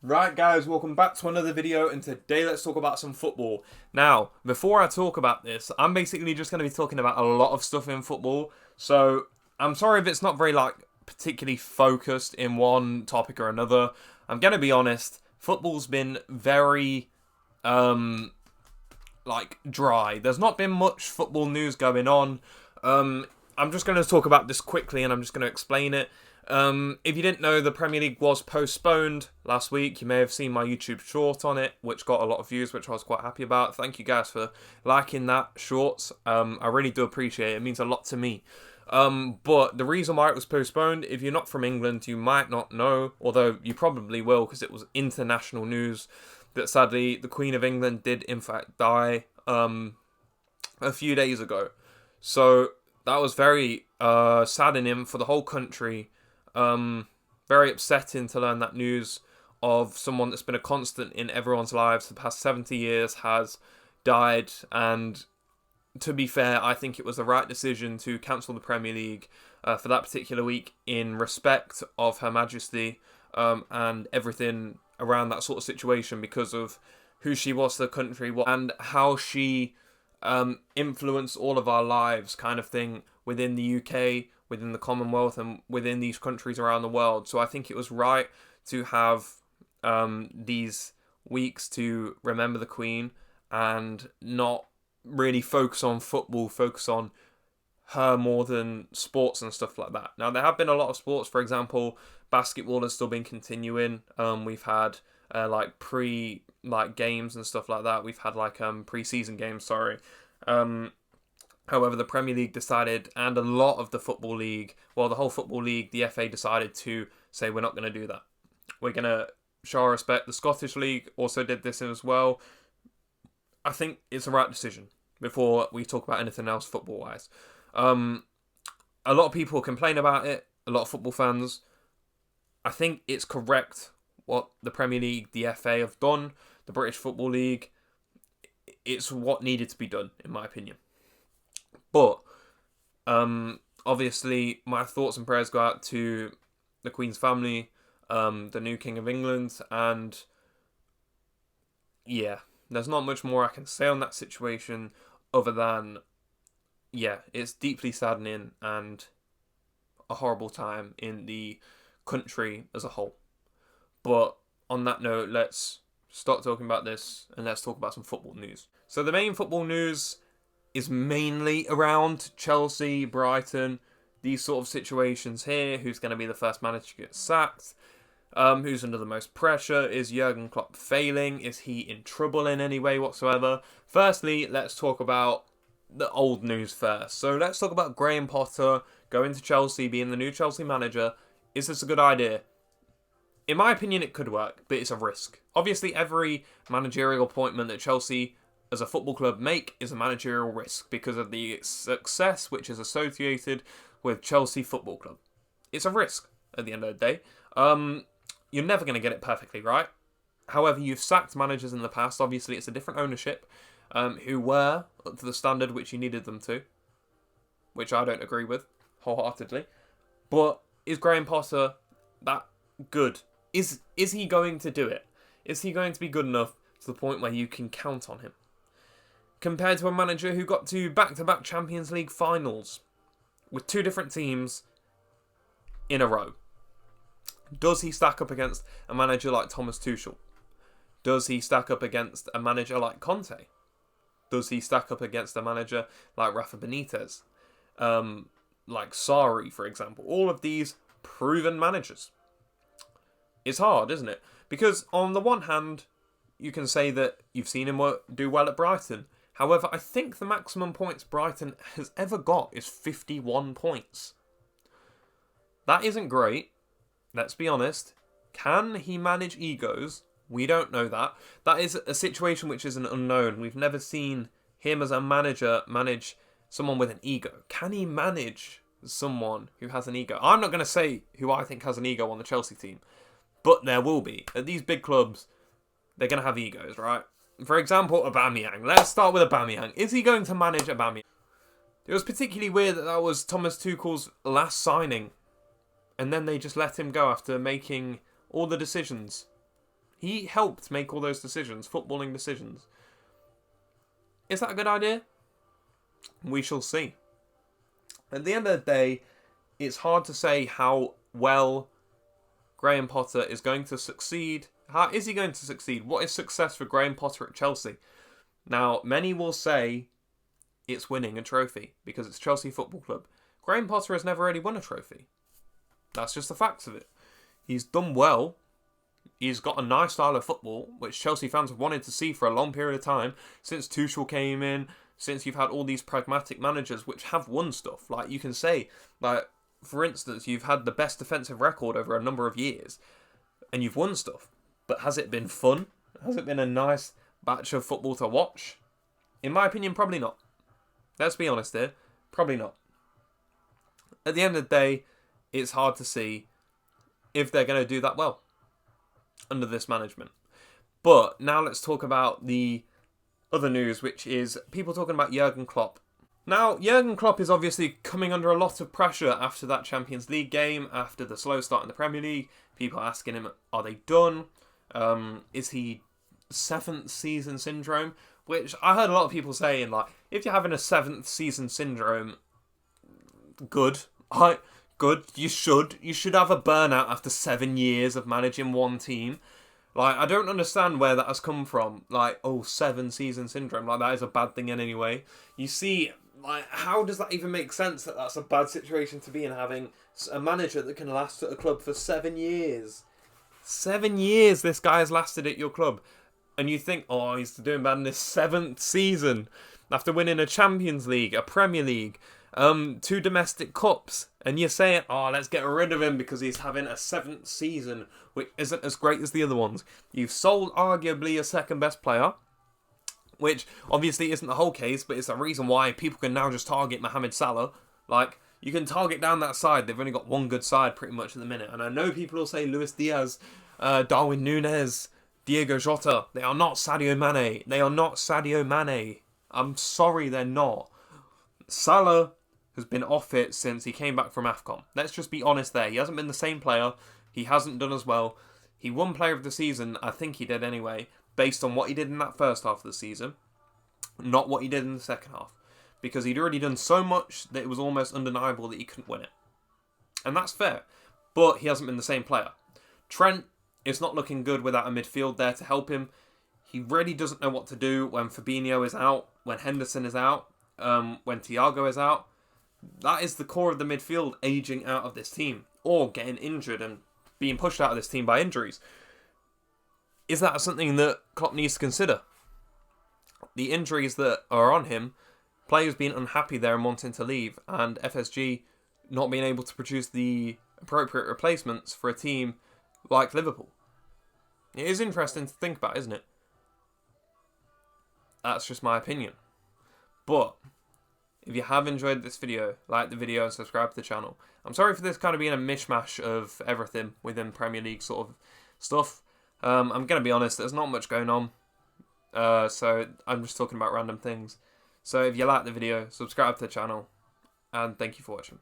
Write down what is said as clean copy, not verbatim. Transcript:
Right guys, welcome back to another video, and today let's talk about some football. Now, before I talk about this, I'm basically just going to be talking about a lot of stuff in football, so I'm sorry if it's not very particularly focused in one topic or another. I'm going to be honest, football's been very dry. There's not been much football news going on. I'm just going to talk about this quickly and I'm just going to explain it. If you didn't know, the Premier League was postponed last week. You may have seen my YouTube short on it, which got a lot of views, which I was quite happy about. Thank you guys for liking that shorts. I really do appreciate it. It means a lot to me. But the reason why it was postponed, if you're not from England, you might not know, although you probably will because it was international news, that sadly the Queen of England did in fact die a few days ago. So that was very saddening for the whole country. Very upsetting to learn that news of someone that's been a constant in everyone's lives for the past 70 years has died. And to be fair, I think it was the right decision to cancel the Premier League for that particular week in respect of Her Majesty and everything around that sort of situation, because of who she was to the country and how she influenced all of our lives, kind of thing, within the UK, within the Commonwealth, and within these countries around the world. So I think it was right to have these weeks to remember the Queen and not really focus on football, focus on her more than sports and stuff like that. Now, there have been a lot of sports. For example, basketball has still been continuing. We've had games and stuff like that. We've had pre-season games, sorry. However, the Premier League decided, and a lot of the Football League, well, the whole Football League, the FA decided to say, we're not going to do that. We're going to show our respect. The Scottish League also did this as well. I think it's the right decision before we talk about anything else football-wise. A lot of people complain about it, a lot of football fans. I think it's correct what the Premier League, the FA have done, the British Football League. It's what needed to be done, in my opinion. But, obviously, my thoughts and prayers go out to the Queen's family, the new King of England, and yeah, there's not much more I can say on that situation other than, yeah, it's deeply saddening and a horrible time in the country as a whole. But on that note, let's stop talking about this and let's talk about some football news. So the main football news is mainly around Chelsea, Brighton, these sort of situations here. Who's going to be the first manager to get sacked? Who's under the most pressure? Is Jurgen Klopp failing? Is he in trouble in any way whatsoever? Firstly, let's talk about the old news first. So let's talk about Graham Potter going to Chelsea, being the new Chelsea manager. Is this a good idea? In my opinion, it could work, but it's a risk. Obviously, every managerial appointment that Chelsea as a football club make is a managerial risk because of the success which is associated with Chelsea Football Club. It's a risk at the end of the day. You're never going to get it perfectly right. However, you've sacked managers in the past. Obviously, it's a different ownership who were up to the standard which you needed them to, which I don't agree with wholeheartedly. But is Graham Potter that good? Is he going to do it? Is he going to be good enough to the point where you can count on him? Compared to a manager who got to back-to-back Champions League finals with two different teams in a row. Does he stack up against a manager like Thomas Tuchel? Does he stack up against a manager like Conte? Does he stack up against a manager like Rafa Benitez? Like Sarri, for example. All of these proven managers. It's hard, isn't it? Because on the one hand, you can say that you've seen him do well at Brighton. However, I think the maximum points Brighton has ever got is 51 points. That isn't great. Let's be honest. Can he manage egos? We don't know that. That is a situation which is an unknown. We've never seen him as a manager manage someone with an ego. Can he manage someone who has an ego? I'm not going to say who I think has an ego on the Chelsea team, but there will be. At these big clubs, they're going to have egos, right? For example, Aubameyang. Let's start with Aubameyang. Is he going to manage Aubameyang? It was particularly weird that was Thomas Tuchel's last signing, and then they just let him go after making all the decisions He helped make all those decisions, footballing decisions. Is that a good idea? We shall see. At the end of the day, it's hard to say how well Graham Potter is going to succeed. How is he going to succeed? What is success for Graham Potter at Chelsea? Now, many will say it's winning a trophy because it's Chelsea Football Club. Graham Potter has never really won a trophy. That's just the facts of it. He's done well. He's got a nice style of football, which Chelsea fans have wanted to see for a long period of time, since Tuchel came in, since you've had all these pragmatic managers which have won stuff. Like, you can say, like, for instance, you've had the best defensive record over a number of years, and you've won stuff. But has it been fun? Has it been a nice batch of football to watch? In my opinion, probably not. Let's be honest here. Probably not. At the end of the day, it's hard to see if they're going to do that well under this management. But now let's talk about the other news, which is people talking about Jurgen Klopp. Now, Jurgen Klopp is obviously coming under a lot of pressure after that Champions League game, after the slow start in the Premier League. People asking him, are they done? Is he 7th season syndrome? Which I heard a lot of people saying, like, if you're having a 7th season syndrome, good. Good. You should have a burnout after 7 years of managing one team. Like, I don't understand where that has come from. Like, 7 season syndrome. Like, that is a bad thing in any way. You see, like, how does that even make sense that that's a bad situation to be in, having a manager that can last at a club for 7 years? 7 years this guy has lasted at your club. And you think, he's doing bad in his 7th season. After winning a Champions League, a Premier League, 2 domestic cups. And you're saying, let's get rid of him because he's having a 7th season, which isn't as great as the other ones. You've sold arguably your second best player, which obviously isn't the whole case, but it's a reason why people can now just target Mohamed Salah. Like, you can target down that side. They've only got one good side pretty much at the minute. And I know people will say Luis Diaz, Darwin Núñez, Diego Jota. They are not Sadio Mane. They are not Sadio Mane. I'm sorry, they're not. Salah has been off it since he came back from AFCON. Let's just be honest there. He hasn't been the same player. He hasn't done as well. He won Player of the Season, I think he did anyway, based on what he did in that first half of the season, not what he did in the second half. Because he'd already done so much that it was almost undeniable that he couldn't win it. And that's fair. But he hasn't been the same player. Trent is not looking good without a midfield there to help him. He really doesn't know what to do when Fabinho is out, when Henderson is out, when Thiago is out. That is the core of the midfield aging out of this team, or getting injured and being pushed out of this team by injuries. Is that something that Klopp needs to consider? The injuries that are on him, players being unhappy there and wanting to leave, and FSG not being able to produce the appropriate replacements for a team like Liverpool. It is interesting to think about, isn't it? That's just my opinion. But if you have enjoyed this video, like the video and subscribe to the channel. I'm sorry for this kind of being a mishmash of everything within Premier League sort of stuff. I'm going to be honest, there's not much going on. So I'm just talking about random things. So if you like the video, subscribe to the channel. And thank you for watching.